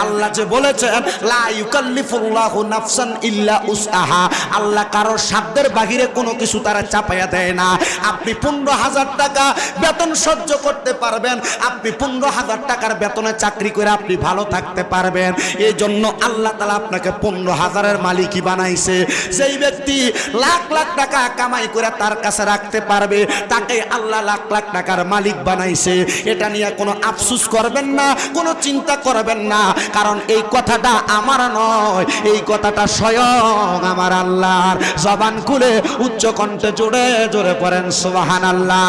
আল্লাহ যে বলেছেন লা ইউকাল্লিফুল্লাহু নাফসান ইল্লা উসআহা, আল্লাহ কারোর সাধ্যের বাহিরে কোনো কিছু তারা চাপাইয়া দেয় না। আপনি 15,000 টাকা বেতন সহ্য করতে পারবেন, আপনি 15,000 টাকার বেতনে চাকরি করে আপনি ভালো থাকতে পারবেন। এই জন্য আল্লাহ তাআলা আপনাকে 15,000-এর মালিকই বানাইছে। যেই ব্যক্তি লাখ লাখ টাকা কামাই করে তার কাছে রাখতে পারবে, তাকে আল্লাহ লাখ লাখ টাকার মালিক বানাইছে। এটা নিয়ে কোনো আফসোস করবেন না, কোনো চিন্তা করবেন না, কারণ এই কথাটা আমার নয়, এই কথাটা স্বয়ং আমার আল্লাহর। জবান খুলে উচ্চ কণ্ঠে জোরে জোরে পড়েন সুবহানাল্লাহ।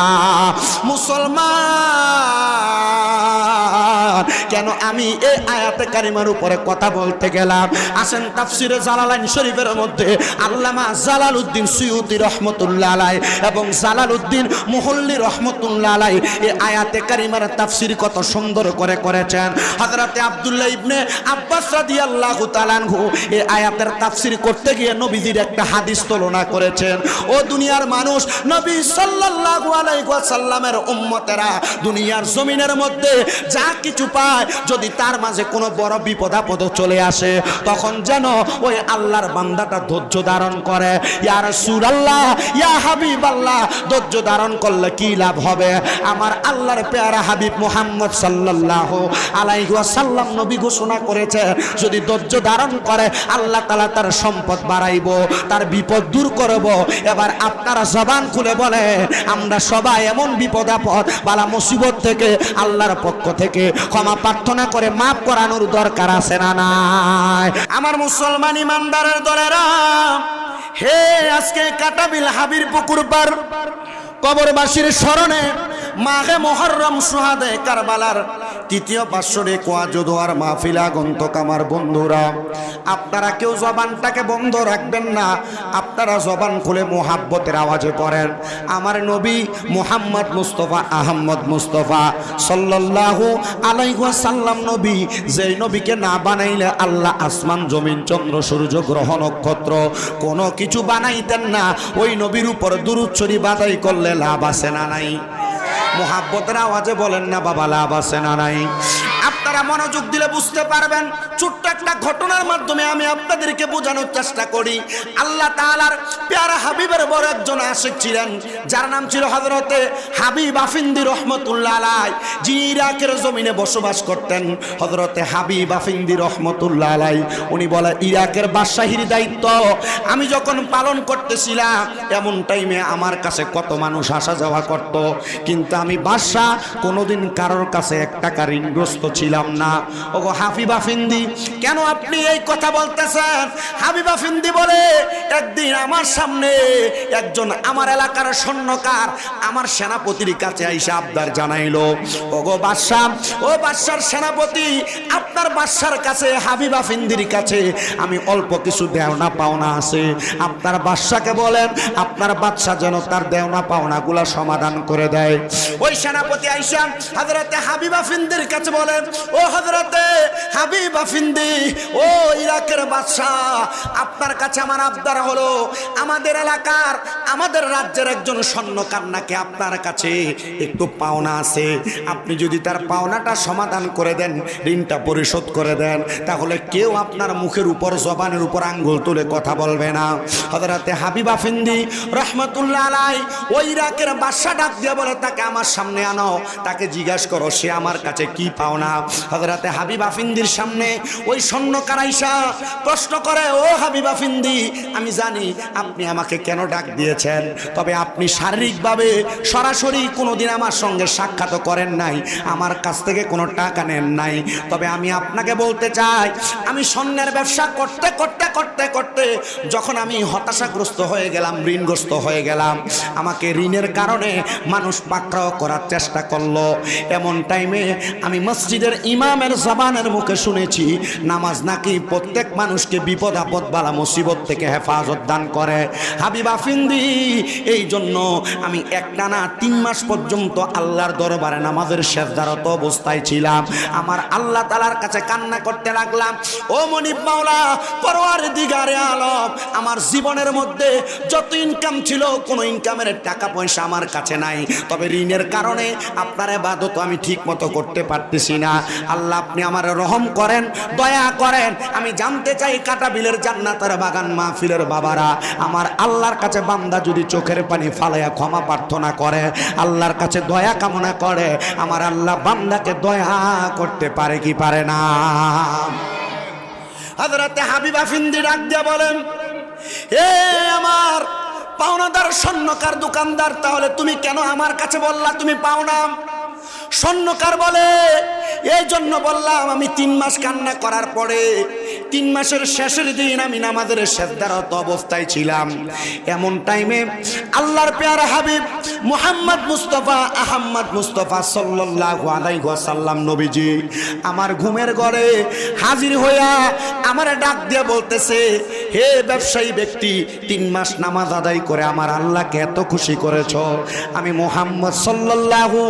মুসলমান, কেন আমি এই আয়াতে কারিমার উপরে কথা বলতে গেলাম? আসেন তাফসিরে জালালাইন শরীফের মধ্যে আল্লামা জালালউদ্দিন সুয়ুতী রাহমাতুল্লাহ আলাইহি এবং জালালউদ্দিন মুহল্লি রাহমাতুল্লাহ আলাইহি এই আয়াতে কারিমার তাফসীর কত সুন্দর করে করেছেন। হযরতে আব্দুল্লাহ ইবনে আব্বাস রাদিয়াল্লাহু তাআলা আনহু এই আয়াতের তাফসীর করতে গিয়ে নবীজির একটা হাদিস তুলনা করেছেন। ও দুনিয়ার মানুষ, নবী সাল্লাল্লাহু আলাইহি ওয়াসাল্লামের উম্মতেরা দুনিয়ার জমিনের মধ্যে যা কিছু পায়, যদি তার মাঝে কোনো বড় বিপদ আপদ চলে আসে, তখন যেন ওই আল্লাহর বান্দাটা ধৈর্য ধারণ করে। ইয়া রাসূলুল্লাহ, ইয়া হাবিবাল্লাহ, ধৈর্য ধারণ করলে কি লাভ হবে? আমার আল্লাহর পেয়ারা হাবিব মুহাম্মদ সাল্লাল্লাহু আলাইহি ওয়াসাল্লাম নবী ঘোষণা করেছে, যদি ধৈর্য ধারণ করে আল্লাহ তাআলা তার সম্পদ বাড়াইবো, তার বিপদ দূর করব। এবার আপনারা জবান খুলে বলে, আমরা সবাই এমন বিপদ আপদ বালা মুসিবত থেকে আল্লাহর পক্ষ থেকে ক্ষমা প্রার্থনা করে মাফ করানোর দরকার আছে না নাই? আমার মুসলমান ইমানদারের দলেরা, হে আজকে কাটাবিল হাবির পুকুর পার কবরবাসীর স্মরণে মাহে মুহররম সুহাদায়ে কারবালার তৃতীয় বাৎসরিক ওয়াজ ও দোয়ার মাহফিল আগন্তুক আমার বন্ধুরা, আপনারা কেউ জবানটাকে বন্ধ রাখবেন না, আপনারা জবান খুলে মুহাব্বতের আওয়াজে পড়েন, আমার নবী মুহাম্মদ মুস্তাফা আহমদ মুস্তাফা সাল্লাল্লাহু আলাইহি ওয়াসাল্লাম নবী, যেই নবীকে না বানাইলে আল্লাহ আসমান জমিন চন্দ্র সূর্য গ্রহ নক্ষত্র কোনো কিছু বানাইতেন না, ওই নবীর উপর দুরূদ শরীফ আদায় করলে লাভ আছে না নাই? মুহাব্বতের আওয়াজে বলেন না বাবা, লাভ আছে না নাই? আপনারা মনোযোগ দিলে বুঝতে পারবেন। ছোট্ট একটা ঘটনার মাধ্যমে আমি আপনাদেরকে বোঝানোর চেষ্টা করি। আল্লাহ তাআলার প্যারা হাবিবের বড় একজন আশিক ছিলেন, যার নাম ছিল হযরতে হাবিব আফিন্দি রহমতুল্লাহ আলাইহি, যিনি ইরাকের জমিনে বসবাস করতেন। হযরতে হাবিব আফিন্দি রহমতুল্লাহ আলাইহি উনি বলে, ইরাকের বাদশাহীর দায়িত্ব আমি যখন পালন করতেছিলাম, এমন টাইমে আমার কাছে কত মানুষ আসা যাওয়া করত, কিন্তু আমি বাদশাহ কোনোদিন কারোর কাছে এক টাকা ঋণগ্রস্ত ছিলাম না। ওগো হাবিব আফিন্দি, কেন আপনি এই কথা বলতেছেন? হাবিব আফিন্দি বলে, একদিন আমার সামনে একজন আমার এলাকার স্বর্ণকার আমার সেনাপতির কাছে আইসা আবদার জানাইলো, ওগো বাদশাহ, ও বাদশার সেনাপতি, আপনার বাদশার কাছে হাবিব আফিন্দির কাছে আমি অল্প কিছু দেওনা পাওনা আছে, আপনার বাদশাকে বলেন আপনার বাদশা যেন তার দেওনা পাওনাগুলা সমাধান করে দেয়। ওই সেনাপতি আইসা হযরতে হাবিব আফিন্দির কাছে বলেন, ও হযরতে হাবিব আফিন্দি, ও ইরাকের বাদশা, আপনার কাছে আমার আবদার হলো, আমাদের এলাকার আমাদের রাজ্যের একজন স্বর্ণকার নাকি আপনার কাছে একটু পাওনা আছে, আপনি যদি তার পাওনাটা সমাধান করে দেন, ঋণটা পরিশোধ করে দেন, তাহলে কেউ আপনার মুখের উপর জবানের উপর আঙ্গুল তুলে কথা বলবে না। হযরতে হাবিব আফিন্দি রহমতুল্লাহ আলাইহি ওই ইরাকের বাদশা ডাক দিয়ে বলে, তাকে আমার সামনে আনো, তাকে জিজ্ঞাসা করো সে আমার কাছে কি পাওনা। হযরতে হাবিব আফিন্দির সামনে ওই স্বর্ণকার আইসা প্রশ্ন করে, ও হাবিব আফিন্দি, আমি জানি আপনি আমাকে কেন ডাক দিয়েছেন, তবে আপনি শারীরিকভাবে সরাসরি কোনোদিন আমার সঙ্গে সাক্ষাৎ করেন নাই, আমার কাছ থেকে কোনো টাকা নেন নাই, তবে আমি আপনাকে বলতে চাই, আমি স্বর্ণের ব্যবসা করতে করতে করতে করতে যখন আমি হতাশাগ্রস্ত হয়ে গেলাম, ঋণগ্রস্ত হয়ে গেলাম, আমাকে ঋণের কারণে মানুষ পাকড়াও করার চেষ্টা করলো, এমন টাইমে আমি মসজিদের ইমামের জবানের মুখে শুনেছি, নামাজ নাকি প্রত্যেক মানুষকে বিপদ আপদ বালা মুসিবত থেকে হেফাজত দান করে। হাবিব আফিন্দি এই জন্য আমি একটানা 3 মাস পর্যন্ত আল্লাহর দরবারে নামাজের সিজদারত অবস্থায় ছিলাম। আমার আল্লাহ তাআলার কাছে কান্না করতে লাগলাম, ও মনিব মাওলা, পরওয়ারদিগারে আলম, আমার জীবনের মধ্যে যত ইনকাম ছিল কোনো ইনকামের টাকা পয়সা আমার কাছে নাই, তবে ঋণের কারণে আপনার ইবাদত আমি ঠিক মতো করতে পারতেছি না। আল্লাহ আপনি আমার রহম করেন, দয়া করেন। আমি জানতে চাই কাটাবিলের জান্নাতের বাগান মাহফিলের বাবারা, আমার আল্লাহর কাছে বান্দা যদি চোখের পানি ফালাইয়া ক্ষমা প্রার্থনা করে, আল্লাহর কাছে দয়া কামনা করে, আমার আল্লাহ বান্দাকে দয়া করতে পারে কি পারে না? হযরতে হাবিবা ফিন্দি ডাক দিয়ে বলেন, এ আমার পাওনাদার স্বর্ণকার দোকানদার, তাহলে তুমি কেন আমার কাছে বললা তুমি পাওনা? স্বর্ণকার বলে, এই জন্য বললাম, আমি 3 মাস কান্না করার পরে 3 মাসের শেষের দিন আমি নামাজের সিজদারত অবস্থায় ছিলাম। এমন টাইমে আল্লাহর পেয়ারা হাবিব মুহাম্মদ মুস্তাফা আহমদ মুস্তাফা সাল্লাল্লাহু আলাইহি ওয়াসাল্লাম নবীজি আমার ঘুমের ঘরে হাজির হইয়া আমারে ডাক দিয়ে বলতেছে, হে ব্যবসায়ী ব্যক্তি, 3 মাস নামাজ আদায় করে আমার আল্লাহকে এত খুশি করেছো। আমি মুহাম্মদ সাল্লাল্লাহু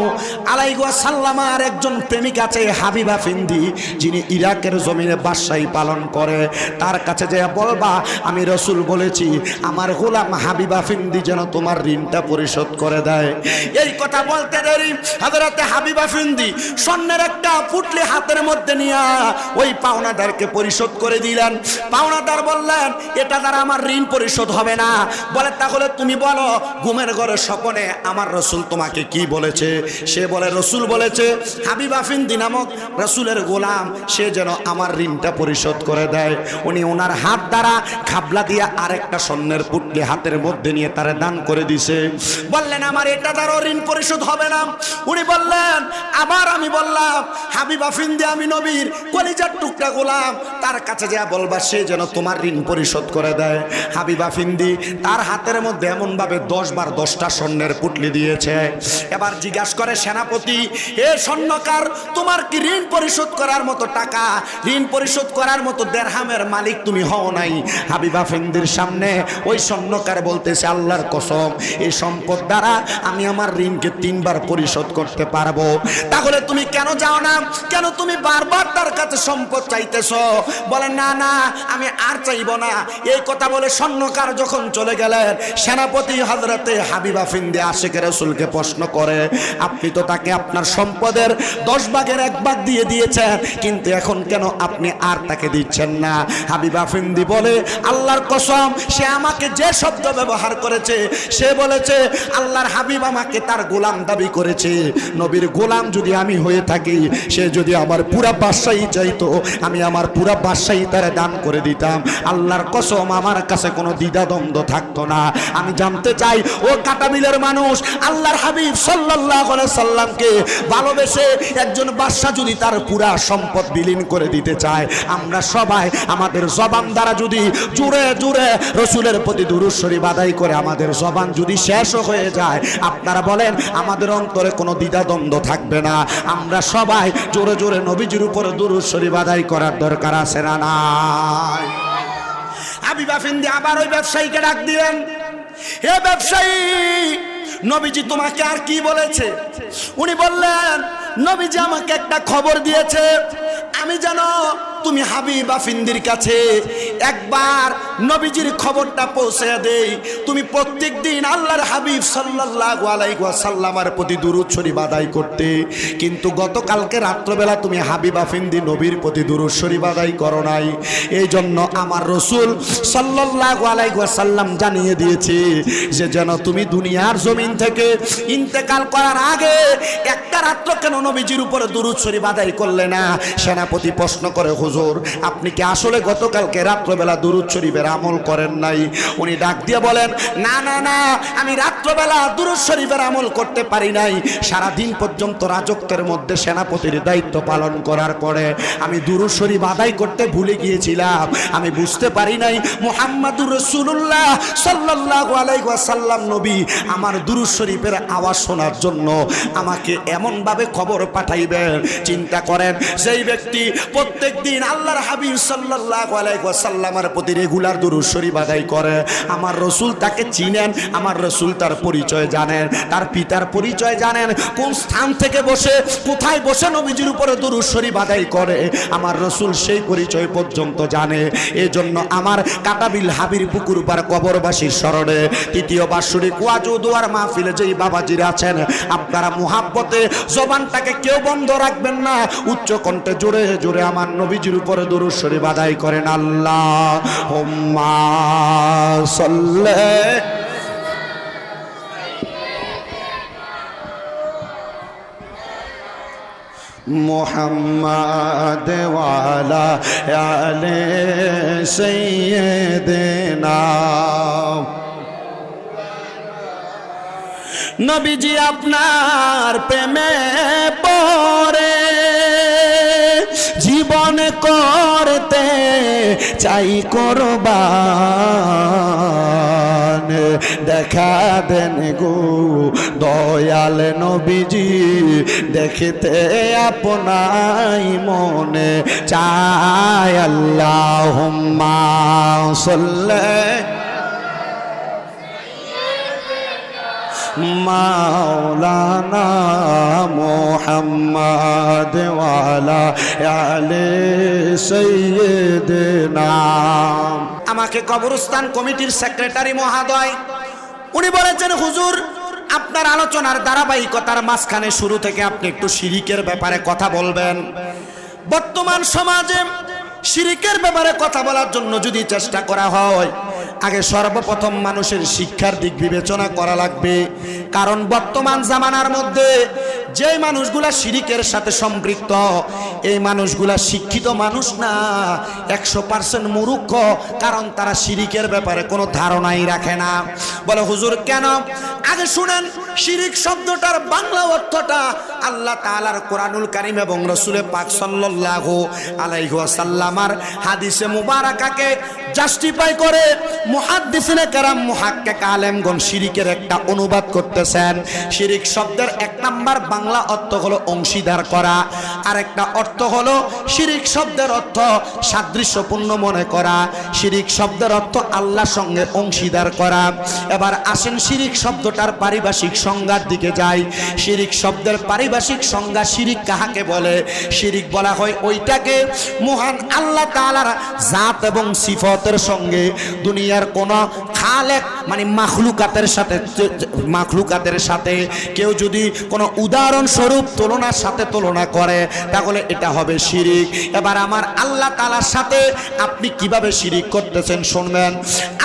আলাইহি ওয়াসাল্লামের একজন প্রেমিক আছে হাবিবা ফিন্দি, যিনি ইরাকের জমিনে বাদশাহী পালন করে, তার কাছে যে বলবা আমি রাসূল বলেছি আমার গোলাম হাবিবা ফিন্দি যেন তোমার ঋণটা পরিশোধ করে দেয়। এই কথা বলতে দেরি হযরতে হাবিবা ফিন্দি স্বর্ণের একটা পুটলি হাতের মধ্যে নিয়ে ওই পাওনাদারকে পরিশোধ করে দিলেন। পাওনাদার বললেন, এটা দ্বারা আমার ঋণ পরিশোধ হবে না। বলে, তাহলে তুমি বলো ঘুমের ঘরে স্বপ্নে আমার রাসূল তোমাকে কি বলেছে? সে বলে, রাসূল বলেছে হাবিবা ফিন্দি নামক রাসূলের গোলাম সে যেন আমার ঋণটা পরিশোধ করে দেয়। উনি ওনার হাত দ্বারা খাবলা দিয়ে আরেকটা স্বর্ণের পুটলি হাতের মধ্যে নিয়ে তারে দান করে দিছে। বললেন, আমার এটা দ্বারা ঋণ পরিশোধ হবে না। উনি বললেন, আবার আমি বললাম হাবিবা ফিন্দি আমি নবীর কলিজার টুকরা গোলাম, তার কাছে যা বলবা সে যেন তোমার ঋণ পরিশোধ করে দেয়। হাবিবা ফিন্দি তার হাতের মধ্যে এমন ভাবে 10 বার 10টা স্বর্ণের পুটলি দিয়েছে। এবার জিজ্ঞাসা করে সেনাপতি, হে স্বর্ণকার, তোমার কি ঋণ পরিশোধ করার মতো টাকা, ঋণ পরিশোধ করার মতো দেরহামের মালিক তুমি হও নাই? হাবিবা ফিন্দির সামনে ওই স্বর্ণকার বলতেছে, আল্লাহর কসম, এই সম্পদ দ্বারা আমি আমার ঋণকে 3 বার পরিশোধ করতে পারবো। তাহলে তুমি কেন যাও না? কেন তুমি বারবার তার কাছে সম্পদ চাইতেছো? বলে, না না, আমি আর চাইবো না। এই কথা বলে স্বর্ণকার যখন চলে গেলেন, সেনাপতি হযরতে হাবিবা ফিন্দি আশিকে রাসূলকে প্রশ্ন করে, আপনি তো তাকে আপনার সম্পদের 10 ভাগের 1 ভাগ দিয়ে দিয়েছেন, কিন্তু এখন কেন আপনি আর তাকে দিচ্ছেন না? হাবিবা ফিন্দি বলে, আল্লাহর কসম, সে আমাকে যে শব্দ ব্যবহার করেছে, সে বলেছে আল্লাহর হাবিব আমাকে তার গোলাম দাবি করেছে। নবীর গোলাম যদি আমি হয়ে থাকি, সে যদি আমার পুরা বাদশাহী চাইতো, আমি আমার পুরা বাদশাহী তারে দান করে দিতাম। আল্লাহর কসম, আমার কাছে কোনো দ্বিধাদ্বন্দ্ব থাকতো না। আমি জানতে চাই, ও কাটাবিলের মানুষ, আল্লাহর হাবিব সাল্লাল্লাহু আলাইহি সাল্লামকে ভালোবেসে একজন বাদশা যদি তার পুরা সম্পদ বিলীন করে দিতে চায়, আমরা সবাই আমাদের জবান দ্বারা যদি জুড়ে জুড়ে রাসূলের প্রতি দুরূদ শরীফ আদায় করে আমাদের জবান যদি শেষ হয়ে যায়, আপনারা বলেন আমাদের অন্তরে কোনো দ্বিধাদ্বন্দ্ব থাকবে না? আমরা সবাই জোরে জোরে নবীজির উপরে দুরূদ শরীফ আদায় করার দরকার আছে না নাই? হাবিবা ফিন্দি আবার ওই ব্যবসায়ীকে ডাক দিলেন, হে ব্যবসায়ী, নবীজি তোমাকে আর কি বলেছে? উনি বললেন, নবীজি আমাকে একটা খবর দিয়েছে, আমি জানো তুমি হাবিবা ফিন্দির কাছে একবার নবীজির খবরটা পৌঁছে দেই। তুমি প্রত্যেক দিন আল্লাহর হাবিব সাল্লাল্লাহু আলাইহি ওয়াসাল্লামের প্রতি দুরূদ শরীফ আদায় করতে, কিন্তু গতকালকে রাত্রবেলা তুমি হাবিবা ফিন্দি নবীর প্রতি দুরূদ শরীফ আদায় করো নাই। এই জন্য আমার রাসূল সাল্লাল্লাহু আলাইহি ওয়াসাল্লাম জানিয়ে দিয়েছে যে যেন তুমি দুনিয়ার জমিন থেকে ইন্তেকাল করার আগে একটা রাত্র কেন নবীজির উপরে দুরূদ শরীফ আদায় করলে না? সেনাপতি প্রশ্ন করে, হুজুর, আপনি কি আসলে গতকালকে রাত্রবেলা দুরূদ শরীফের আমল করেন নাই? উনি ডাক দিয়ে বলেন, না না না, আমি রাত্রবেলা দুরূদ শরীফের আমল করতে পারি নাই। সারা দিন পর্যন্ত রাজত্বের মধ্যে সেনাপতির দায়িত্ব পালন করার পরে আমি দুরূদ শরীফ আদায় করতে ভুলে গিয়েছিলাম। আমি বুঝতে পারি নাই মুহাম্মাদুর রাসূলুল্লাহ সাল্লাল্লাহু আলাইহি ওয়াসাল্লাম নবী আমার দুরূদ শরীফের আওয়াজ শোনার জন্য আমাকে এমন ভাবে খবর পাঠাইবেন। চিন্তা করেন, সেই ব্যক্তি প্রত্যেক দিন প্রতিদিন আল্লাহর হাবিব সাল্লাল্লাহু আলাইহি ওয়াসাল্লামের প্রতি রেগুলার দুরূদ শরীফ আদায় করে, আমার রাসূল তাকে চিনেন, আমার রাসূল তার পরিচয় জানেন, তার পিতার পরিচয় জানেন, কোন স্থান থেকে বসে কোথায় বসে নবীজির উপরে দুরূদ শরীফ আদায় করে আমার রাসূল সেই পরিচয় পর্যন্ত জানে। এজন্য আমার কাটাবিল হাবির পুকুর পার কবরবাসীর স্মরণে তৃতীয় বাৎসরিক ওয়াজ ও দোয়ার মাহফিলে যেই বাবাজিরা আছেন, আপনারা মুহাব্বতে জবানটাকে কেউ বন্ধ রাখবেন না, উচ্চ কণ্ঠে জোরে জোরে আমার নবীজির উপরে দুরূদ শরীফ আদায় করেন। আল্লাহুম্মা সাল্লি মুহাম্মাদ ওয়ালা আলে সাইয়্যিদিনা। নবীজি আপনার প্রেমে পড়ে জীবন করতে চাই কোরবান, দেখা দেন গো দয়াল নবীজি, দেখতে আপনাই মনে চায়। আল্লাহুম্মা সাল্লি মাওলানা মুহাম্মদ ওয়ালা আলে সাইয়্যিদিনা। আমাকে কবরস্থান কমিটির সেক্রেটারি মহোদয় উনি বলেছেন, হুজুর আপনার আলোচনার ধারাবাহিকতার মাঝখানে শুরু থেকে আপনি একটু শিরিকের ব্যাপারে কথা বলবেন। বর্তমান সমাজে শিরিকের ব্যাপারে কথা বলার জন্য যদি চেষ্টা করা হয়, আগে সর্বপ্রথম মানুষের শিক্ষার দিক বিবেচনা করা লাগবে। কারণ বর্তমান জামানার মধ্যে যে মানুষগুলা শিরিকের সাথে সম্পৃক্ত, এই মানুষগুলা শিক্ষিত মানুষ না, 100% মূর্খ। কারণ তারা শিরিকের ব্যাপারে কোনো ধারণাই রাখে না। বলে হুজুর কেন? আগে শুনেন, শিরিক শব্দটার বাংলা অর্থটা আল্লাহ তাআলার কোরআনুল কারীম এবং রাসূলে পাক সাল্লাল্লাহু আলাইহি ওয়াসাল্লামার হাদিসে মুবারাকাকে জাস্টিফাই করে মুহাদ্দিসিনে কেরাম মুহাক্কিক আলেমগণ শিরিকের একটা অনুবাদ করতেছেন। শিরিক শব্দের এক নাম্বার বাংলা অর্থ হলো অংশীদার করা, আর একটা অর্থ হলো শিরিক শব্দের অর্থ সাদৃশ্যপূর্ণ মনে করা, শিরিক শব্দের অর্থ আল্লাহর সঙ্গে অংশীদার করা। এবার আসেন শিরিক শব্দটার পারিভাষিক সংজ্ঞার দিকে যাই। শিরিক শব্দের পারিভাষিক সংজ্ঞা, শিরিক কাহাকে বলে? শিরিক বলা হয় ওইটাকে মহান আল্লাহ তাআলার জাত এবং সিফতের সঙ্গে দুনিয়ার কোন খালেক মানে মাখলুকাতের সাথে কেউ যদি কোনো উদাহরণ স্বরূপ তুলনার সাথে তুলনা করে, তাহলে এটা হবে শিরিক। এবার আমার আল্লাহ তাআলার সাথে আপনি কিভাবে শিরিক করতেছেন শুনবেন।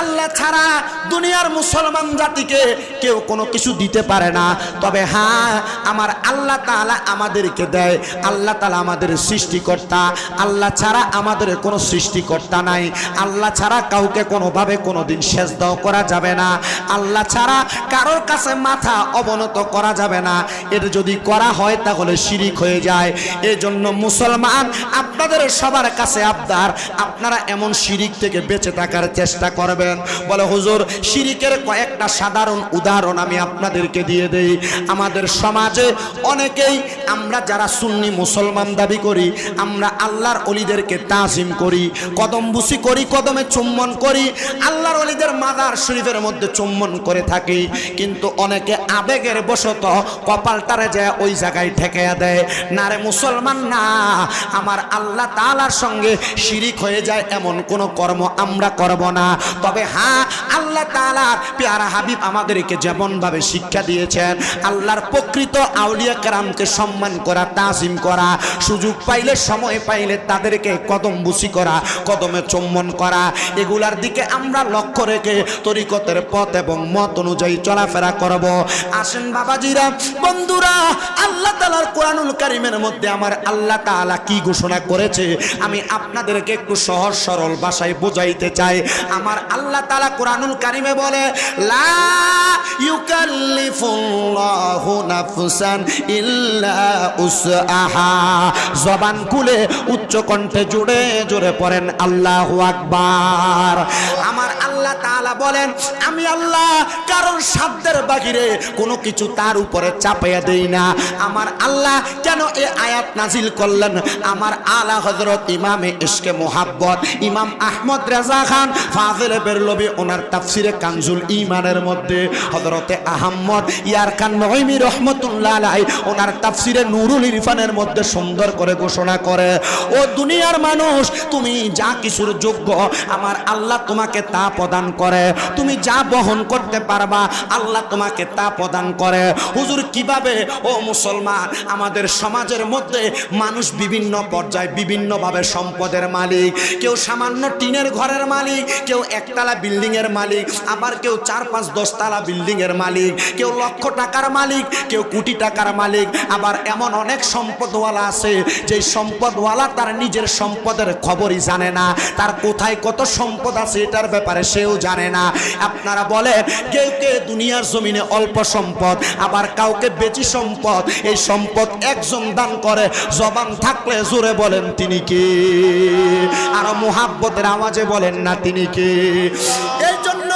আল্লাহ ছাড়া দুনিয়ার মুসলমান জাতিকে কেউ কোনো কিছু দিতে পারে না, তবে হ্যাঁ আমার আল্লাহ তাআলা আমাদেরকে দেয়। আল্লাহ তাআলা আমাদের সৃষ্টিকর্তা, আল্লাহ ছাড়া আমাদের কোনো সৃষ্টিকর্তা নাই। আল্লাহ ছাড়া কাউকে কোনোভাবে কোনোদিন সেজদাও করা যাবে না, আল্লাহ ছাড়া কারোর কাছে মাথা অবনত করা যাবে না। এটা যদি করা হয় তাহলে শিরিক হয়ে যায়। এই জন্য মুসলমান আপনাদের সবার কাছে আবদার, আপনারা এমন শিরিক থেকে বেঁচে থাকার চেষ্টা করবেন। বলে হুজুর শিরিকের কয়েকটা সাধারণ উদাহরণ আমি আপনাদেরকে দিয়ে দেই। আমাদের সমাজে অনেকেই আমরা যারা সুন্নি মুসলমান দাবি করি, আমরা আল্লাহর ওলিদেরকে তাজিম করি, কদম বুসি করি, কদমে চুম্বন করি, আল্লাহর ওলিদের মাজার শরীফের মধ্যে চুম্বন করে থাকি। কিন্তু অনেকে আবেগের বশত কপালটারে যায় ওই জায়গায় ঠেকাইয়া দেয়। না রে মুসলমান না, আমার আল্লাহ তাআলার সঙ্গে শিরিক হয়ে যায় এমন কোনো কর্ম আমরা করব না। তবে হ্যাঁ আল্লাহ তাআলার পেয়ারা হাবিব আমাদেরকে যেমন ভাবে শিক্ষা দিয়েছেন, আল্লাহর প্রকৃত আউলিয়া কেরামকে সম্মান করা, তাজিম করা, সুযোগ পাইলে সময় পাইলে তাদেরকে কদম বুসি করা, কদমে চুম্বন করা, এগুলার দিকে আমরা লক্ষ্য রেখে তরিকতের পথ এবং মত অনুযায়ী চলাফেরা করব। আসেন বাবাজিরা, বন্ধুরা, আল্লাহ তাআলার কোরআনুল কারীমের মধ্যে আমার আল্লাহ তাআলা কি ঘোষণা করেছে আমি আপনাদেরকে একটু সহজ সরল ভাষায় বোঝাইতে চাই। আমার আল্লাহ তাআলা কোরআনুল কারীমে বলে, লা ইউকাল্লিফুল্লাহু নাফসান ইল্লা উসআহা। জবান খুলে উচ্চ কণ্ঠে জোরে জোরে পড়েন আল্লাহু আকবার। আমার আল্লাহ তাআলা বলেন, আমি আল্লাহ কারোর সাধ্য সাধ্যের বাহিরে কোনো কিছু তার উপরে চাপাইয়া দেই না। আমার আল্লাহ কেন এই আয়াত নাজিল করলেন? আমার আলা হযরত ইমামে ইশকে মোহাব্বত ইমাম আহমদ রেজা খান ফাজিলে বেরলভী ওনার তাফসিরে কানজুল ঈমানের মধ্যে হযরতে আহমদ ইয়ার খান নঈমি রহমাতুল্লাহ আলাইহি ওনার তাফসিরে নুরুল ইরফানের মধ্যে সুন্দর করে ঘোষণা করে, ও দুনিয়ার মানুষ, তুমি যা কিছুর যোগ্য আমার আল্লাহ তোমাকে তা প্রদান করে। তুমি যা বহন করতে পারবা আল্লাহ তোমাকে তা প্রদান করে। হুজুর কিভাবে? ও মুসলমান, আমাদের সমাজের মধ্যে মানুষ বিভিন্ন পর্যায়ে বিভিন্নভাবে সম্পদের মালিক। কেউ সামান্য টিনের ঘরের মালিক, কেউ একতলা বিল্ডিং এর মালিক, আবার কেউ 4-5-10 তলা বিল্ডিং এর মালিক, কেউ লক্ষ টাকার মালিক, কেউ কোটি টাকার মালিক। আবার এমন অনেক সম্পদওয়ালা আছে যে সম্পদওয়ালা তার নিজের সম্পদের খবরই জানে না, তার কোথায় কত সম্পদ আছে এটার ব্যাপারে সেও জানে না। আপনারা বলেন কেউ কে দুনিয়ার জমিনে অল্প সম্পদ, আবার কাউকে বেশি সম্পদ। এই সম্পদ একজন দান করে, জবান থাকলে জোরে বলেন তিনি কে? আর মুহাব্বতের আওয়াজে বলেন না তিনি কে? এই জন্য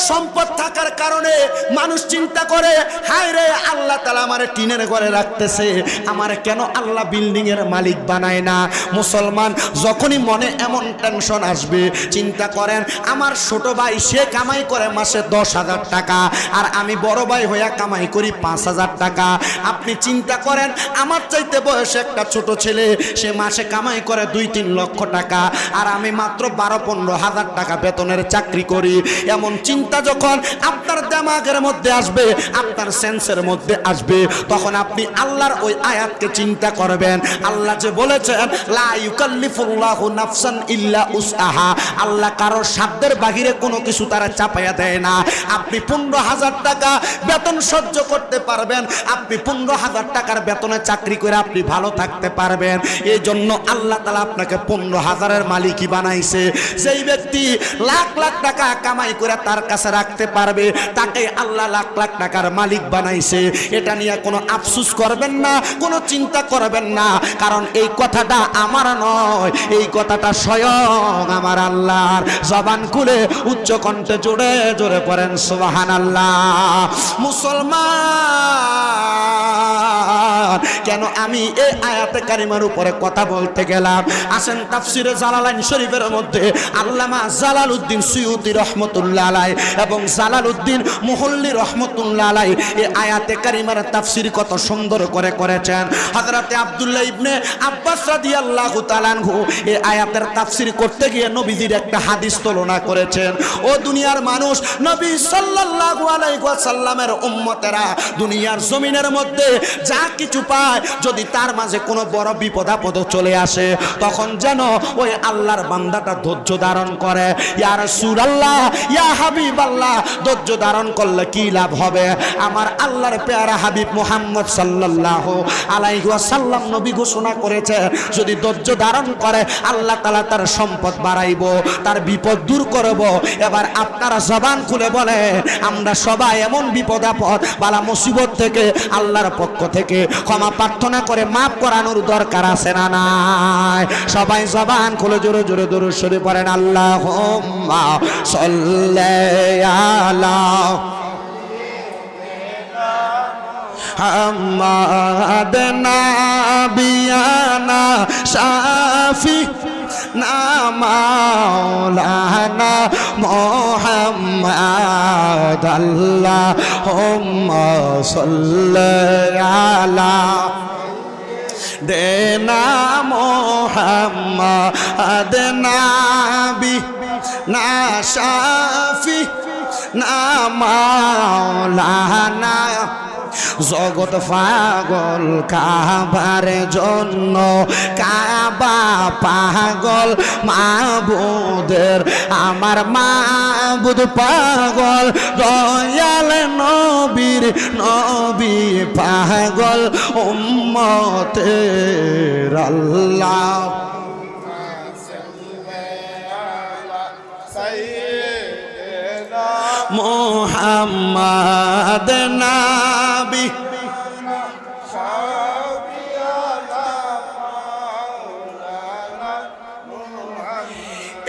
সম্পদ থাকার কারণে মানুষ চিন্তা করে, হায় রে আল্লাহ তাআলা আমারে টিনের ঘরে রাখতেছে, আমারে কেন আল্লাহ বিল্ডিং এর মালিক বানায় না? মুসলমান, যখনই মনে এমন টেনশন আসবে, চিন্তা করেন আমার ছোট ভাই সে কামাই করে মাসে 10,000 টাকা, আর আমি বড় ভাই হইয়া কামাই করি 5,000 টাকা। আপনি চিন্তা করেন আমার চাইতে বয়সে একটা ছোট ছেলে সে মাসে কামাই করে 2-3 লক্ষ টাকা, আর আমি মাত্র 12-15 হাজার টাকা বেতনের চাকরি করি। এমন চিন্তা যখন আপনার দিমাগের মধ্যে আসবে, আপনার সেন্সের মধ্যে আসবে, তখন আপনি আল্লাহর ওই আয়াতকে চিন্তা করবেন। আল্লাহ যে বলেছেন লা ইউকাল্লিফুল্লাহু নাফসান ইল্লা উসআহা, আল্লাহ কারোর সাধ্যের বাহিরে কোনো কিছু তারা চাপাইয়া দেয় না। আপনি 15,000 টাকা বেতন সহ্য করতে পারবেন, আপনি 15,000 টাকার বেতনে চাকরি করে আপনি ভালো থাকতে পারবেন। এই জন্য আল্লাহ তাআলা আপনাকে 15,000-এর মালিকই বানাইছে। যেই ব্যক্তি লাখ লাখ টাকা কামাই করে তার কাছে রাখতে পারবে, তাকে আল্লাহ লাখ লাখ টাকার মালিক বানাইছে। এটা নিয়ে কোনো আফসোস করবেন না, কোনো চিন্তা করবেন না, কারণ এই কথাটা আমার নয়, এই কথাটা স্বয়ং আমার আল্লাহর। জবান খুলে উচ্চ কণ্ঠে জোরে জোরে পড়েন সুবহানাল্লাহ। মুসলমান, কেন আমি এই আয়াতে কারিমার উপরে কথা বলতে গেলাম? আসেন তাফসিরে জালালাইন শরীফের মধ্যে আল্লামা জালালউদ্দিন সুয়ুতী রহমতুল্লাহ আলাইহি এবং জালালউদ্দিন মুহল্লি রহমতুল্লাহ আলাইহি এই আয়াতে কারিমার তাফসির কত সুন্দর করে করেছেন। হযরতে আব্দুল্লাহ ইবনে আব্বাস রাদিয়াল্লাহু তাআলা আনহু এই আয়াতের তাফসির করতে গিয়ে নবীজির একটা হাদিস তুলনা করেছেন। ও দুনিয়ার মানুষ, নবী সাল্লাল্লাহু আলাইহি ওয়াসাল্লামের উম্মতেরা দুনিয়ার জমিনের মধ্যে যা কিছু পায়, যদি তার মাঝে কোনো বড় বিপদ আপদ চলে আসে, তখন যেন ওই আল্লাহর বান্দাটা ধৈর্য ধারণ করে। ইয়া রাসূলুল্লাহ, ইয়া হাবিবাল্লাহ, ধৈর্য ধারণ করলে কি লাভ হবে? আমার আল্লাহর পেয়ারা হাবিব মুহাম্মদ সাল্লাল্লাহু আলাইহি ওয়াসাল্লাম নবী ঘোষণা করেছে, যদি ধৈর্য ধারণ করে আল্লাহ তাআলা তার সম্পদ বাড়াইব, তার বিপদ দূর করব। এবার আপনারা জবান খুলে বলে, আমরা সবাই এমন বিপদ আপদ বালা মুসিবত থেকে আল্লাহর পক্ষ থেকে ক্ষমা প্রার্থনা করে মাফ করানোর দরকার আছে না নাই? সবাই জবান খুলে জোরে জোরে দরুদ শরীফ পড়েন, আল্লাহুম্মা সাল্লি আলা মুহাম্মাদ নাবিয়ানা শাফি না মাওলানা মুহাম্মাদ আল্লাহুম্মা সাল্লি আলা দেনা মুহাম্মাদ নাবি না শাফি না মাওলানা। জগৎ পাগল কাবার জন্য, কাবা পাগল মাবুদের, আমার মাবুদ পাগল দয়াল নবীর, নবী পাগল উম্মতের আল্লাহ। মুহাম্মদ নাবি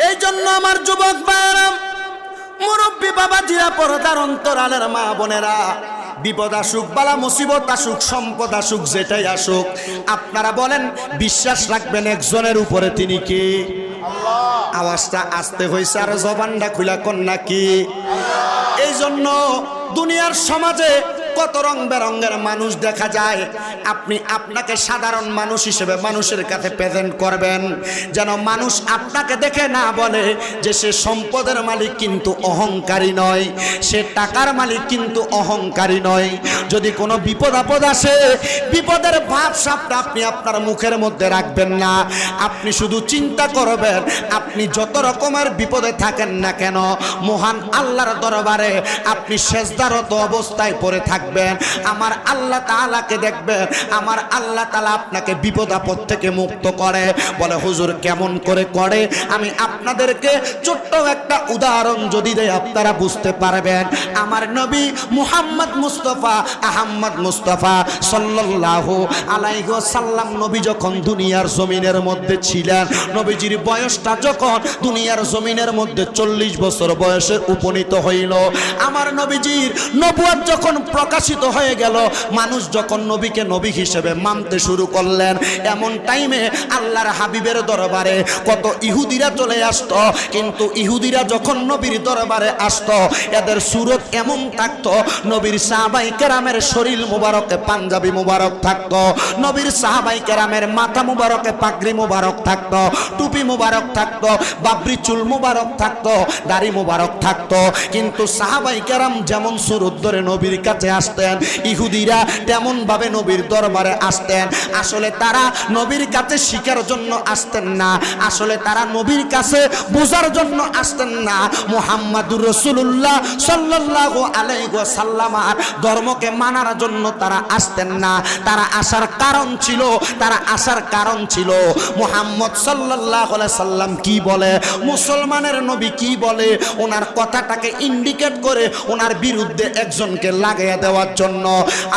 এই জন্য আমার যুবক ভাইরা মুরব্বী বাবাজিরা, পর্দার অন্তরালের মা বোনেরা, বিপদ আসুক, বালা মুসিবত আসুক, সম্পদ আসুক, যেটাই আসুক, আপনারা বলেন বিশ্বাস রাখবেন একজনের উপরে, তিনি কে? আওয়াজটা আসতে হয়েছে আর জবানটা খুলা কোন নাকি? এই জন্য দুনিয়ার সমাজে কত রং বেরঙের মানুষ দেখা যায়। আপনি আপনাকে সাধারণ মানুষ হিসেবে মানুষের কাছে প্রেজেন্ট করবেন, যেন মানুষ আপনাকে দেখে না বলে যে সে সম্পদের মালিক কিন্তু অহংকারী নয়, সে টাকার মালিক কিন্তু অহংকারী নয়। যদি কোনো বিপদ আপদ আসে, বিপদের ভাবসাবটা আপনি আপনার মুখের মধ্যে রাখবেন না। আপনি শুধু চিন্তা করবেন, আপনি যত রকমের বিপদে থাকেন না কেন, মহান আল্লাহর দরবারে আপনি সেজদারত অবস্থায় পড়ে থাকবেন, আমার আল্লাহ তাআলাকে দেখবেন, আমার আল্লাহ তাআলা আপনাকে বিপদ আপদ থেকে মুক্ত করে। বলে হুজুর কেমন করে? আমি আপনাদেরকে ছোট্ট একটা উদাহরণ যদি দেই আপনারা বুঝতে পারবেন। আমার নবী মুহাম্মদ মুস্তাফা আহমদ মুস্তাফা সাল্লাল্লাহু আলাইহি ওয়াসাল্লাম নবী যখন দুনিয়ার জমিনের মধ্যে ছিলেন, নবীজির বয়সটা যখন দুনিয়ার জমিনের মধ্যে 40 বছর বয়সে উপনীত হইল, আমার নবীজির নবুয়ত যখন প্রকাশিত হয়ে গেল, মানুষ যখন নবীকে নবী হিসেবে মানতে শুরু করলেন, এমন টাইমে আল্লাহর হাবিবের দরবারে কত ইহুদিরা চলে আসতো। কিন্তু ইহুদিরা যখন নবীর দরবারে আসতো, এদের সুরত এমন থাকতো, নবীর সাহাবাই কেরামের শরীর মুবারকে পাঞ্জাবি মুবারক থাকতো, নবীর সাহাবাই কেরামের মাথা মুবারকে পাগড়ি মুবারক থাকতো, টুপি মুবারক থাকতো, বাবরি চুল মুবারক থাকতো, দাড়ি মুবারক থাকতো। কিন্তু সাহাবাই কেরাম যেমন সুরত ধরে নবীর কাছে আসতেন, ইহুদিরা তেমন ভাবে নবীর দরবারে আসতেন। আসলে তারা নবীর কাছে শিখার জন্য আসতেন না, আসলে তারা নবীর কাছে বোঝার জন্য আসতেন না, মুহাম্মাদুর রাসূলুল্লাহ সাল্লাল্লাহু আলাইহি ওয়াসাল্লামের ধর্মকে মানার জন্য তারা আসতেন না। তারা আসার কারণ ছিল মুহাম্মদ সাল্লাল্লাহু আলাইহি সাল্লাম কি বলে, মুসলমানের নবী কি বলে, ওনার কথাটাকে ইন্ডিকেট করে ওনার বিরুদ্ধে একজনকে লাগাইয়া দেওয়ার জন্য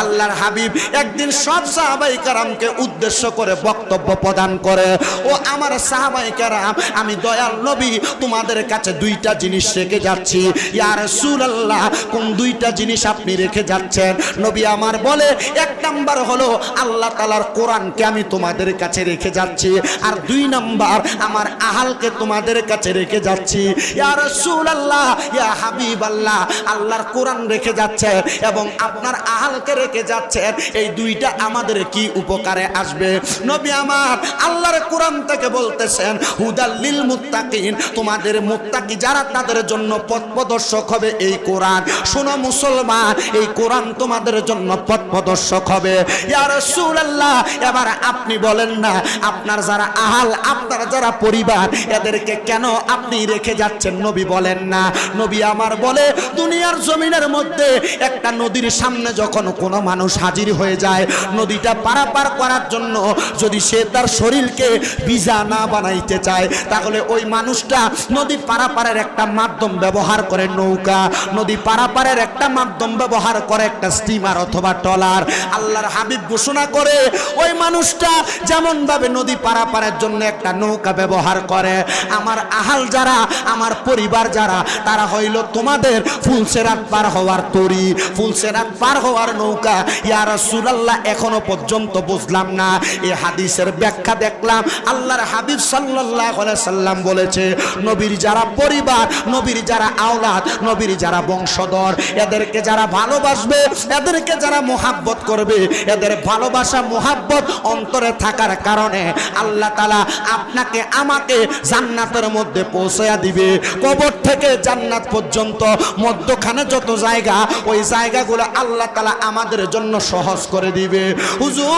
আল্লাহর হাবিব একদিন সব সাহাবায়ে কেরামকে উদ্দেশ্য করে বক্তব্য প্রদান করে, ও আমার সাহাবায়ে কেরাম, আমি দয়াল নবী তোমাদের কাছে দুইটা জিনিস রেখে যাচ্ছি। ইয়া রাসূলুল্লাহ, কোন দুইটা জিনিস আপনি রেখে যাচ্ছেন? নবী আমার বলে, এক নাম্বার হলো আল্লাহ তাআলার কোরআনকে আমি তোমাদের কাছে রেখে যাচ্ছি, আর দুই নাম্বার আমার আহালকে তোমাদের কাছে রেখে যাচ্ছি। ইয়া রাসূলুল্লাহ, ইয়া হাবিবাল্লাহ, আল্লাহর কোরআন রেখে যাচ্ছে এবং আপনার আহালকে রেখে যাচ্ছেন, এই দুইটা আমাদের কি উপকারে আসবে? নবী আমার আল্লাহর কোরআন থেকে বলতেছেন, হুদাল লিল মুত্তাকিন, তোমাদের মুত্তাকি যারা তাদের জন্য পথ প্রদর্শক হবে এই কোরআন। শোনো মুসলমান, এই কোরআন তোমাদের জন্য পথ প্রদর্শক হবে। ইয়া রাসূলুল্লাহ, এবার আপনি বলেন না, আপনার যারা আহাল, আপনার যারা পরিবার, এদেরকে কেন আপনি রেখে যাচ্ছেন? নবী বলেন না। নবী আমার বলে, দুনিয়ার জমিনের মধ্যে একটা নদীর সামনে যখন কোনো মানুষ হাজির হয়ে যায়, নদীটা পারাপার করার জন্য যদি সে তার শরীরকে ভিজা না বানাইতে চায়, তাহলে ওই মানুষটা নদী পারাপারের একটা মাধ্যম ব্যবহার করে, নৌকা। নদী পারাপারের একটা মাধ্যম ব্যবহার করে একটা স্টিমার অথবা ট্রলার। আল্লাহর হাবিব ঘোষণা করে, ওই মানুষটা যেমন ভাবে নদী পারাপারের জন্য একটা নৌকা ব্যবহার করে, আমার আহাল যারা, আমার পরিবার যারা, তারা হইল তোমাদের ফুলসেরাত পার হওয়ার তরি, ফুলসেরাত পার হওয়ার নৌকা। ইয়া রাসূলুল্লাহ, এখনো পর্যন্ত বুঝলাম না। এই হাদিসের ব্যাখ্যা দেখলাম, আল্লাহর হাবিব সাল্লাল্লাহু আলাইহি সাল্লাম বলেছে, নবীর যারা পরিবার, নবীর যারা আওলাদ, নবীর যারা বংশধর, এদেরকে যারা ভালোবাসবে, এদেরকে যারা মোহাব্বত করবে, এদের ভালোবাসা মোহাব্বত অন্তরে থাকার কারণে আল্লাহ তাআলা আপনাকে আমাকে জান্নাতের মধ্যে পৌঁছায়া দিবে। কবর থেকে জান্নাত পর্যন্ত মধ্যখানে যত জায়গা, ওই জায়গাগুলো আল্লাহ তাআলা আমাদের জন্য সহজ করে দিবে। হুজুর,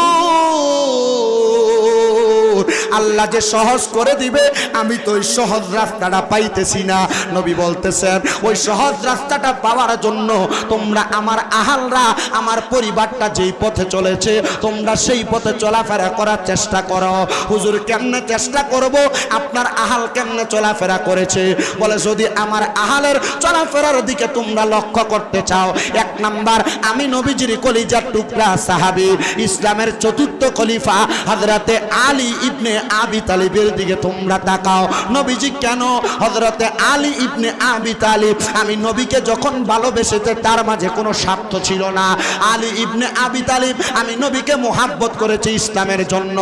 আল্লাহ যে সহজ করে দিবে, আমি তো ওই সহজ রাস্তাটা পাইতেছি না। নবী বলতেছেন, ওই সহজ রাস্তাটা পাওয়ার জন্য তোমরা, আমার আহালরা, আমার পরিবারটা যেই পথে চলেছে, তোমরা সেই পথে চলাফেরা করার চেষ্টা করো। হুজুর, কেমনে চেষ্টা করব? আপনার আহাল কেমনে চলাফেরা করেছে? বলে, যদি আমার আহালের চলাফেরার দিকে তোমরা লক্ষ্য করতে চাও, এক নাম্বার, আমি নবীজির কলিজার টুকরা সাহাবী, ইসলামের চতুর্থ খলিফা হযরতে আলী ইবনে আবি তালিবের দিকে তোমরা তাকাও। নবীজি কেন হযরতে আলী ইবনে আবি তালিব, আমি নবীকে যখন ভালোবেসেছে তার মাঝে কোনো স্বার্থ ছিল না। আলী ইবনে আবি তালিব আমি নবীকে মোহাব্বত করেছি ইসলামের জন্য।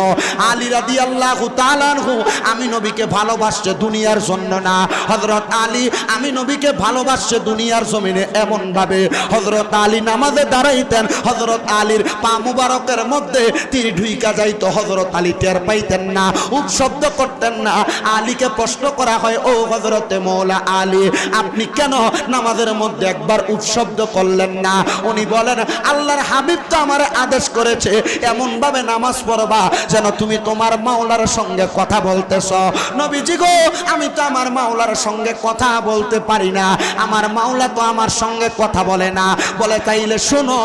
আলী রাদিয়াল্লাহু তাআলা আনহু আমি নবীকে ভালোবাসছে দুনিয়ার জন্য না। হযরত আলী আমি নবীকে ভালোবাসছে দুনিয়ার জমিনে এমন ভাবে হযরত আলী নামাজে দাঁড়াইতেন, হযরত আলীর পা মুবারকের মধ্যে তীর ঢুইকা যাইতো, হযরত আলী টের পাইতেন না, উপশব্দ করতেন না। আলীকে প্রশ্ন করা হয়, ও হযরতে মওলা আলী, আপনি কেন নামাজের মধ্যে একবার উপশব্দ করলেন না? উনি বলেন, আল্লাহর হাবিব তো আমার আদেশ করেছে এমন ভাবে নামাজ পড়বা যেন তুমি তোমার মাওলার সঙ্গে কথা বলতেছ। নবীজি গো, আমি তো আমার মাওলার সঙ্গে কথা বলতে পারি না, আমার মাওলা তো আমার সঙ্গে কথা বলে না। বলে তাইলে শোনো,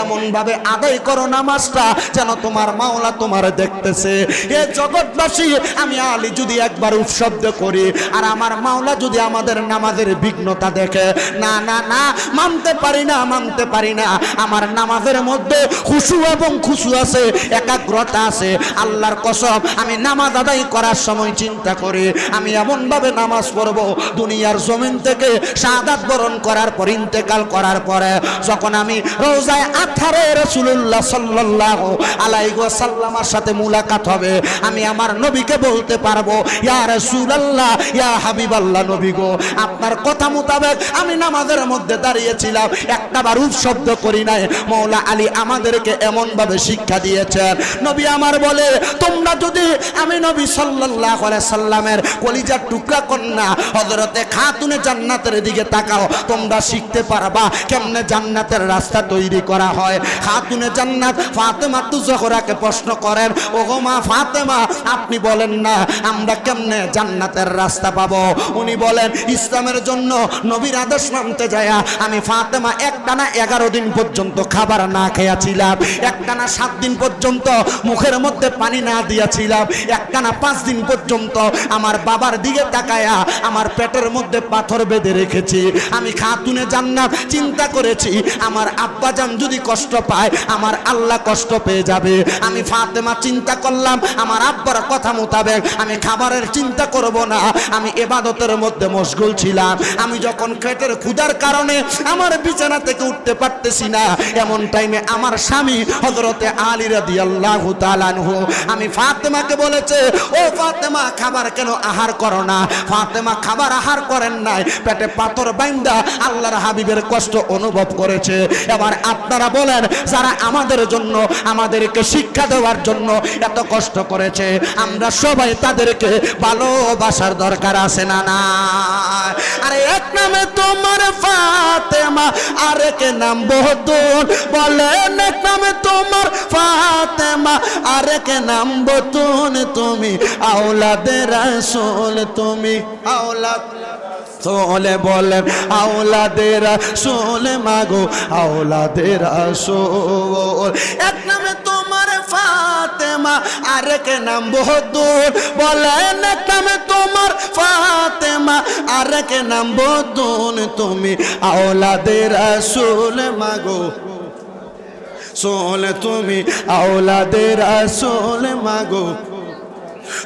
এমন ভাবে আদায় করো নামাজটা যেন তোমার মাওলা তোমার দেখতেছে। এ জগৎবাসী, আমি আলী যদি একবার উপশব্দ করি আর আমার মাওলা যদি আমাদের নামাজের বিঘ্নতা দেখে, না না না, মানতে পারি না, মানতে পারি না। আমার নামাজের মধ্যে খুশু এবং খুশু আছে, একাগ্রতা আছে। আল্লাহর কসম, আমি নামাজ আদায় করার সময় চিন্তা করি আমি এমন ভাবে নামাজ পড়ব দুনিয়ার জমিন থেকে শাহাদাত বরণ করার পর, ইন্তেকাল করার পরে যখন আমি রওজায়ে আতহারে রাসূলুল্লাহ সাল্লাল্লাহু আলাইহি ওয়াসাল্লামের সাথে মুলাকাত হবে, আমি আমার নবীকে বলতে পারবো, ইয়া রাসূলুল্লাহ, ইয়া হাবিবাল্লাহ, নবী গো, আপনার কথা মোতাবেক আমি নামাজের মধ্যে দাঁড়িয়েছিলাম, একটাবার উপশব্দ করি নাই। মওলা আলী আমাদেরকে এমন ভাবে শিক্ষা দিয়েছেন। নবী আমার বলে, তোমরা যদি আমি নবী সাল্লাল্লাহু আলাইহি সাল্লামের কলিজার টুকরা কন্যা হযরতে খাতুনে জান্নাতের দিকে তাকাও, তোমরা শিখতে পারবা কেমনে জান্নাতের রাস্তা তৈরি করা হয়। খাতুনে জান্নাত ফাতেমা তুজহরাকে প্রশ্ন করেন, ওগো মা ফাতেমা, আপনি বলেন না আমরা কেমনে জান্নাতের রাস্তা পাবো? উনি বলেন, ইসলামের জন্য নবীর আদর্শ মানতে যায়া আমি ফাতেমা একটানা 11 দিন পর্যন্ত খাবার না খেয়েছিলাম, একটানা 7 দিন পর্যন্ত মুখের মধ্যে পানি না দিয়েছিলাম, একটানা 5 দিন পর্যন্ত আমার বাবার দিকে তাকায়া আমার পেটের মধ্যে পাথর বেঁধে রেখেছি। আমি খাতুনে জান্নাত চিন্তা করেছি আমার আব্বাজান যদি কষ্ট পায় আমার আল্লাহ কষ্ট পেয়ে যাবে। আমি ফাতেমা চিন্তা করলাম আমার আব্বার কথা মোতাবেক আমি খাবারের চিন্তা করব না, আমি ইবাদতের মধ্যে মশগুল ছিলাম। আমি যখন পেটের ক্ষুধার কারণে আমার বিছানা থেকে উঠতে পারতেছি না, এমন টাইমে আমার স্বামী হযরতে আলী রাদিয়াল্লাহু তাআলা আনহু আমি ফাতেমাকে বলেছে, ও ফাতেমা, খাবার কেন আহার করো না? ফাতেমা খাবার আহার করেন নাই, পেটে পাথর বাইন্দা আল্লাহর হাবিবের কষ্ট অনুভব করেছে। এবার আপনারা বলেন, যারা আমাদের জন্য আমাদেরকে শিক্ষা দেওয়ার জন্য এত কষ্ট করেছে, আমরা সবাই তাদেরকে ভালোবাসার দরকার আছে না না? আরে এক নামে তোমার ফাতেমা, আরেক নাম বতুন, বলেন এক নামে তোমার ফাতেমা, আরেক নাম বতুন, তুমি আওলাদে রাসূল, তুমি আওলাদ সোলে বলেন আওলাদে রাসূল, মাগো আওলাদে রাসূল। এক নামে তোমার ফাতেমা, আরেক নাম বতুন, বলেন এক নামে তোমার ফাতেমা, আরেক নাম বতুন, তুমি আওলাদে রাসূল, মাগো সোল, তুমি আওলাদে রাসূল, মাগো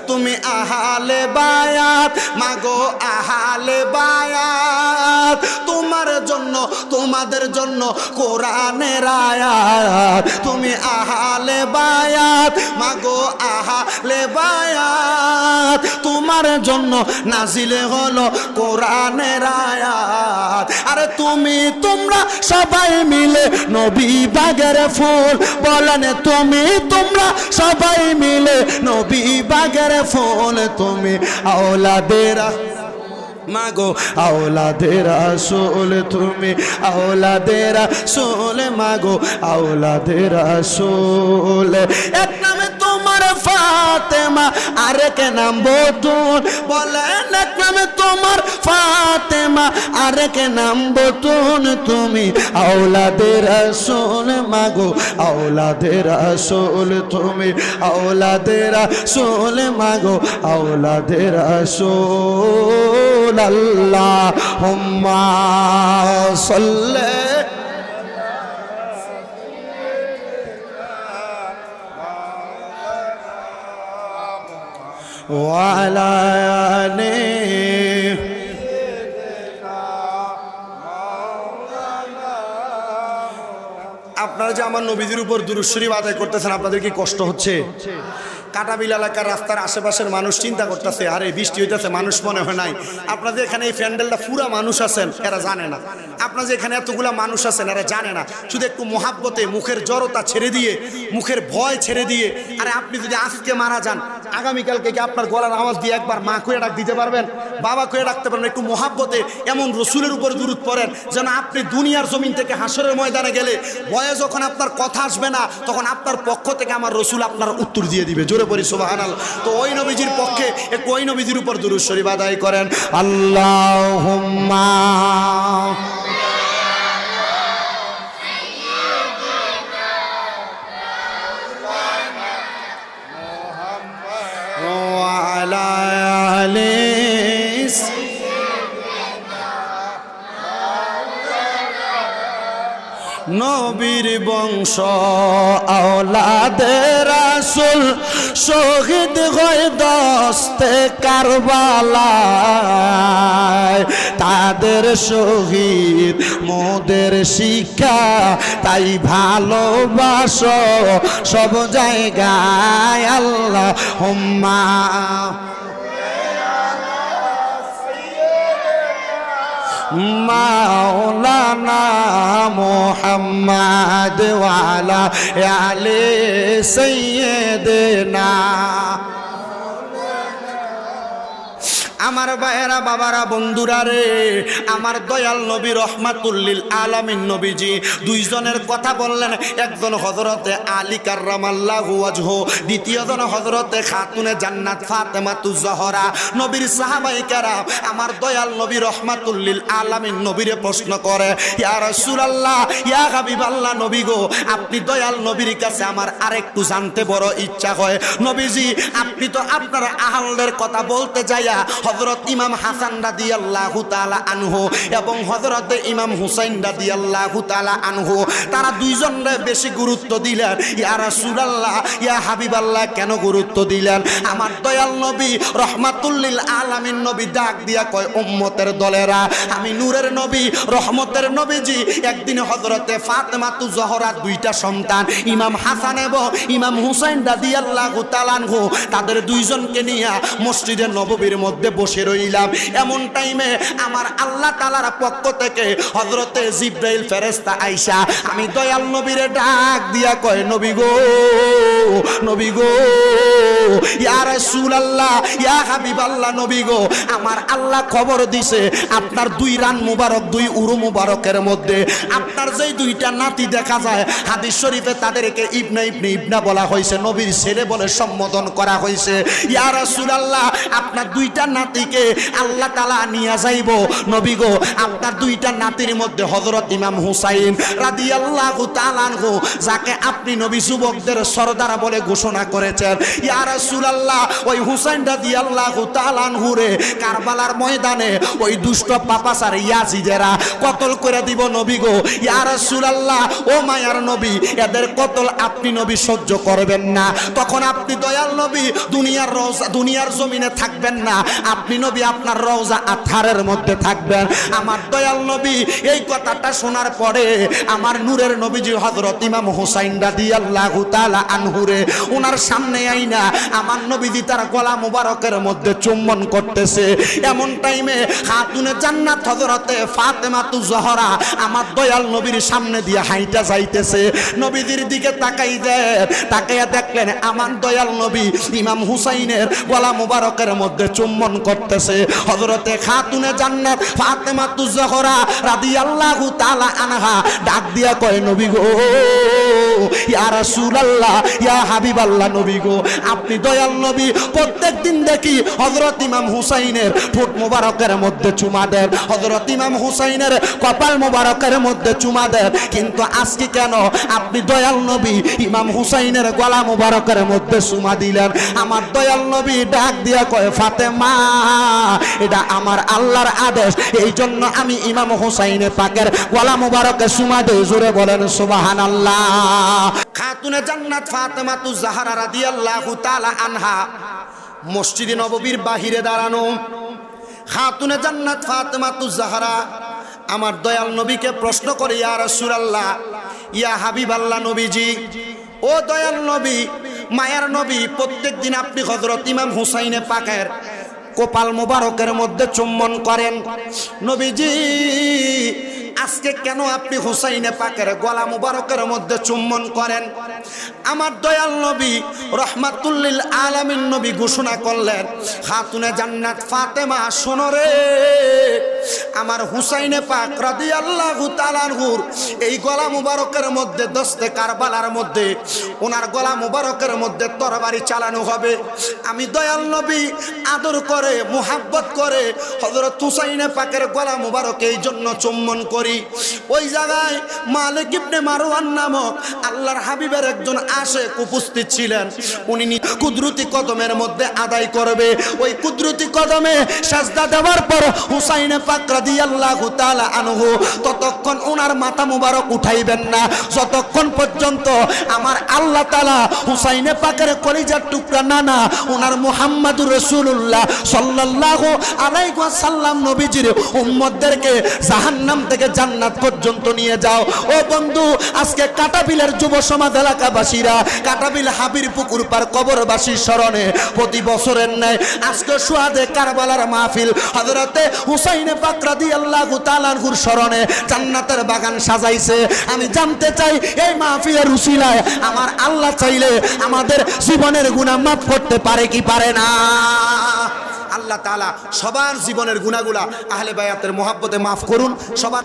তুমি আহলে বায়াত, মাগো আহলে বায়াত, তোমার জন্য তোমাদের জন্য কোরআনের আয়াত, তুমি আহলে বায়াত, মাগো আহলে বায়াত, তোমার জন্য নাজিলে হলো কোরআনের আয়াত। আরে তুমি তোমরা সবাই মিলে নবী বাগের ফুল, বলেন তুমি তোমরা সবাই মিলে নবী বাগের ফুল, তুমি আওলাদে মাগো আওলাদে রাসূল, তুমি আওলাদে রাসূল, মাগো আওলাদে রাসূল। এক নামে তোমার ফাতেমা, আরেক নাম বতুন, বলেন এক নামে তোমার ফাতেমা, আরেক নাম বতুন, তুমি আওলাদে রাসূল, মাগো আওলাদে রাসূল, তুমি আওলাদে রাসূল, মাগো আওলাদে রাসূল। আল্লাহুম্মা সাল্লি ওয়ালা আলিহি। আপনারা যে আমার নবীজির উপর দুরূদ শরীফ আদায় করতেছেন, আপনাদের কি কষ্ট হচ্ছে? কাটাবিল এলাকার রাস্তার আশেপাশের মানুষ চিন্তা করতেছে, আরে বৃষ্টি হইতেছে, মানুষ মনে হয় নাই। আপনাদের এখানে এই প্যান্ডেলটা পুরা মানুষ আছেন, এরা জানে না। আপনাদের এখানে এতগুলা মানুষ আছেন, এরা জানে না। শুধু একটু মোহাব্বতে মুখের জড়তা ছেড়ে দিয়ে, মুখের ভয় ছেড়ে দিয়ে, আরে আপনি যদি আজকে মারা যান, আগামীকালকে কি আপনার গলার আওয়াজ দিয়ে একবার মা কয়ে ডাক দিতে পারবেন, বাবা কয়ে ডাকতে পারবেন? একটু মোহাব্বতে এমন রসুলের উপর দুরূদ পড়েন যেন আপনি দুনিয়ার জমিন থেকে হাসরের ময়দানে গেলে ভয়ে যখন আপনার কথা আসবে না, তখন আপনার পক্ষ থেকে আমার রসুল আপনার উত্তর দিয়ে দিবে। জোরে পড়ি সুবহানাল্লাহ। তো ওই নবীজির পক্ষে একটু ওই নবীজির উপর দুরূদ শরীফ আদায় করেন। আল্লাহুম্মা ওয়া আলা আলি নবীর বংশ আওলাদে রাসূল শহীদ হয়ে দস্তে কারবালায়, তাদের শহীদ মোদের শিক্ষা, তাই ভালোবাসো সব জায়গায়। আল্লাহুম্মা মাওলানা মুহাম্মদ ওয়া আলা আলি সাইয়্যিদিনা। আমার ভাইয়েরা, বাবারা, বন্ধুরা রে, আমার দয়াল নবী রহমাতুল লিল আলামিন নবীজি দুইজনের কথা বললেন। একজন হযরতে আলী কাররামাল্লাহু ওয়াজহু, দ্বিতীয়জন হযরতে খাতুনে জান্নাত ফাতেমাতুজ জহরা। নবীর সাহাবায়ে কেরাম আমার দয়াল নবী রহমাতুল লিল আলামিন নবীরে প্রশ্ন করে, ইয়া রাসূলুল্লাহ, ইয়া হাবিবাল্লাহ, নবী গো, আপনি দয়াল নবীর কাছে আমার আরেকটু জানতে বড় ইচ্ছা হয়। নবীজি, আপনি তো আপনার আহলের কথা বলতে যাইয়া হযরত ইমাম হাসান রাদিয়াল্লাহু তাআলা আনহু এবং হযরত ইমাম হুসাইন রাদিয়াল্লাহু তাআলা আনহু, তারা দুইজনরে বেশি গুরুত্ব দিলেন। ইয়া রাসূলুল্লাহ, ইয়া হাবিবাল্লাহ, কেন গুরুত্ব দিলেন? আমার দয়াল নবী রহমাতুল লিল আলামিন নবী ডাক দিয়া কয়, উম্মতের দলেরা, আমি নূরের নবী রহমতের নবীজি একদিন হযরতে ফাতেমাতু জহরা দুইটা সন্তান ইমাম হাসান এবং ইমাম হুসাইন রাদিয়াল্লাহু তাআলা আনহু, তাদের দুইজনকে নিয়ে মসজিদে নববীর মধ্যে বসে রইলাম। এমন টাইমে আমার আল্লাহ তাআলার পক্ষ থেকে হযরতে জিবরাইল ফেরেশতা আইসা আমি দয়াল নবীরে ডাক দিয়া কয়, নবী গো, নবী গো, ইয়া রাসূলুল্লাহ, ইয়া হাবিবাল্লাহ, নবী গো, আমার আল্লাহ খবর দিছে আপনার দুই রান মুবারক, দুই উরু মুবারকের মধ্যে আপনার যেই দুইটা নাতি দেখা যায়, হাদিস শরীফে তাদেরকে ইবনে ইবনা বলা হয়েছে, নবীর ছেলে বলে সম্বোধন করা হয়েছে। ইয়া রাসূলুল্লাহ, আপনার দুইটা নাতিকে আল্লাহ তাআলা নিয়ে যাইব। নবী গো, আপনার দুইটা নাতির মধ্যে হযরত ইমাম হুসাইন রাদিয়াল্লাহু তাআলা আনহু, যাকে আপনি নবী যুবকদের সরদার বলে ঘোষণা করেছেন, ইয়া রাসূলুল্লাহ, ওই হুসাইন রাদিয়াল্লাহু তাআলা আনহু রে কারবালার ময়দানে ওই দুষ্ট পাপাসার ইয়াজিদেরা কতল করে দিব। নবী গো, ইয়া রাসূলুল্লাহ, ও মায়ার নবী, এদের কতল আপনি নবী সহ্য করবেন না। তখন আপনি দয়াল নবী দুনিয়ার রওজা, দুনিয়ার জমিনে থাকবেন না, আপনি নবী আপনার রওজা আতহারের মধ্যে থাকবেন। আমার দয়াল নবী এই কথাটা শোনার পরে আমার নূরের নবীজি হযরত ইমাম হুসাইন রাদিয়াল্লাহু তাআলা আনহু রে ওনার সামনে আইনা আমার নবীজি তার গলা মুবারকের মধ্যে চুম্বন করতেছে। এমন টাইমে খাতুনে জান্নাত হযরতে ফাতেমাতু জহরা আমার দয়াল নবীর সামনে দিয়ে হাইটা যাইতেছে। নবীজির দিকে তাকাইয়া দেখলেন আমার দয়াল নবী ইমাম হুসাইনের গলা মুবারকের মধ্যে চুম্বন করতেছে। হযরতে খাতুনে জান্নাত ফাতেমাতু জহরা রাদিয়াল্লাহু তাআলা আনহা ডাক দিয়া কয়, নবী গো, ইয়া রাসূলুল্লাহ, ইয়া হাবিবাল্লাহ, নবী গো, আপনি দয়াল নবী প্রত্যেকদিন দেখি হযরত ইমাম হুসাইনের ঠোঁট মুবারকের মধ্যে চুমা দেন, হযরত ইমাম হুসাইনের কপাল মুবারকের মধ্যে চুমা দেন, কিন্তু আজকে কেন আপনি দয়াল নবী ইমাম হুসাইনের গলা মুবারকের মধ্যে চুমা দিলেন? আমার দয়াল নবী ডাক দিয়া কয়, ফাতেমা, এটা আমার আল্লাহর আদেশ, এই জন্য আমি ইমাম হুসাইনের পাকের গলা মুবারকে চুমা দেই। জোরে বলেন সুবহানাল্লাহ। খাতুনে জান্নাত ফাতেমাতু জাহরা রাদিয়াল্লাহু তাআলা আনহা মসজিদে নববীর বাহিরে দাঁড়ানো খাতুনে জান্নাত ফাতেমাতুজ জাহরা আমার দয়াল নবীকে প্রশ্ন করে, ইয়া রাসূলুল্লাহ, ইয়া হাবিবাল্লাহ নবীজি, ও দয়াল নবী, মায়ার নবী, প্রত্যেক দিন আপনি হযরত ইমাম হুসাইনে পাকের কপাল মোবারকের মধ্যে চুম্বন করেন, নবীজি আজকে কেন আপনি হুসাইনে পাকের গলা মোবারকের মধ্যে চুম্বন করেন? আমার দয়াল নবী রহমাতুল লিল আলামিন নবী ঘোষণা করলেন, খাতুনে জান্নাত ফাতেমা শোনো রে, আমার হুসাইনে পাক রাদিয়াল্লাহু তাআলা আনহুর এই গলা মুবারকের মধ্যে দস্তে কারবালার মধ্যে ওনার গলা মুবারকের মধ্যে তরবারি চালানো হবে। আমি দয়াল নবী আদর করে মুহাব্বত করে হযরত হুসাইনে পাকের গলা মুবারক এই জন্য চুম্বন করি। ওই জায়গায় মালিক ইবনে মারওয়ান নামক আল্লাহর হাবিবের একজন আশিক উপস্থিত ছিলেন। উনি কুদরতি কদমের মধ্যে আদায় করবে। ওই কুদরতি কদমে সাজদা দেওয়ার পর হুসাইনে পাক রাদিয়াল্লাহু তাআলা আনহু ততক্ষণ ওনার মাথা মুবারক উঠাইবেন না যতক্ষণ পর্যন্ত আমার আল্লাহ তাআলা হুসাইনে পাকের কলিজার টুকরা নানা ওনার মুহাম্মদুর রাসূলুল্লাহ সাল্লাল্লাহু আলাইহি ওয়াসাল্লাম নবীজির উম্মতদেরকে জাহান্নাম থেকে জান্নাত পর্যন্ত নিয়ে যাও। ও বন্ধু, আজকে কাটাবিলের যুব সমাজ এলাকাবাসীরা কাটাবিল হাবির পুকুর পার কবরবাসীর স্মরণে প্রতি বছরের ন্যায় আজকে সুহাদে কারবালার মাহফিল হযরতে হুসাইনে পাক রাদিয়াল্লাহু তাআলা আনহুর স্মরণে জান্নাতের বাগান সাজাইছে। আমি জানতে চাই এই মাহফিলের উসিলায় আমার আল্লাহ চাইলে আমাদের জীবনের গুনাহ মাফ করতে পারে কি পারে না? আল্লাহ তাআলা সবার জীবনের গুনাহগুলা আহলে বায়াতের মহব্বতে মাফ করুন। সবার